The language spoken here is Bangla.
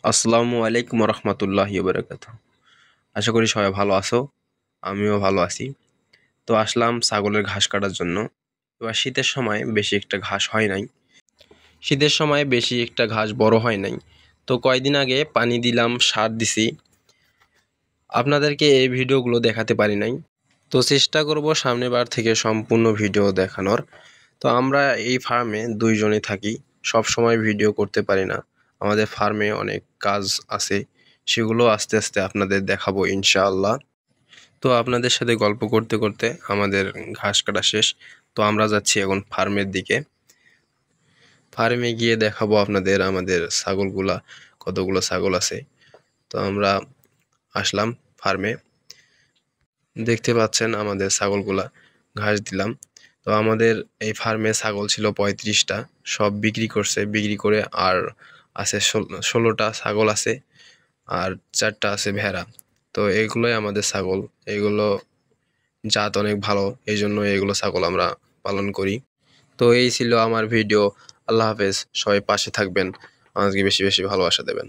আসসালামু আলাইকুম রহমতুল্লাহি বারাকাতু। আশা করি সবাই ভালো আছো। আমিও ভালো আছি। তো আসলাম ছাগলের ঘাস কাটার জন্য। এবার শীতের সময় বেশি একটা ঘাস হয় নাই। শীতের সময় বেশি একটা ঘাস বড় হয় নাই। তো কয়দিন আগে পানি দিলাম, সার দিছি। আপনাদেরকে এই ভিডিওগুলো দেখাতে পারি নাই। তো চেষ্টা করব সামনের বার থেকে সম্পূর্ণ ভিডিও দেখানোর। তো আমরা এই ফার্মে দুইজনে থাকি, সব সময় ভিডিও করতে পারি না। আমাদের ফার্মে অনেক কাজ আছে, সেগুলো আস্তে আস্তে আপনাদের দেখাবো ইনশাআল্লাহ। তো আপনাদের সাথে গল্প করতে করতে আমাদের ঘাস কাটা শেষ। তো আমরা যাচ্ছি এখন ফার্মের দিকে। ফার্মে গিয়ে দেখাবো আপনাদের আমাদের ছাগলগুলা, কতগুলো ছাগল আছে। তো আমরা আসলাম ফার্মে। দেখতে পাচ্ছেন আমাদের ছাগলগুলা, ঘাস দিলাম। তো আমাদের এই ফার্মে ছাগল ছিল 35টা, সব বিক্রি করছে। বিক্রি করে আর আছে 16টা ছাগল আছে, আর 4টা আছে ভেড়া। তো এগুলোই আমাদের ছাগল। এগুলো জাত অনেক ভালো, এই জন্য এগুলো ছাগল আমরা পালন করি। তো এই ছিল আমার ভিডিও। আল্লাহ হাফেজ, সবাই পাশে থাকবেন, আমাদেরকে বেশি বেশি ভালোবাসা দেবেন।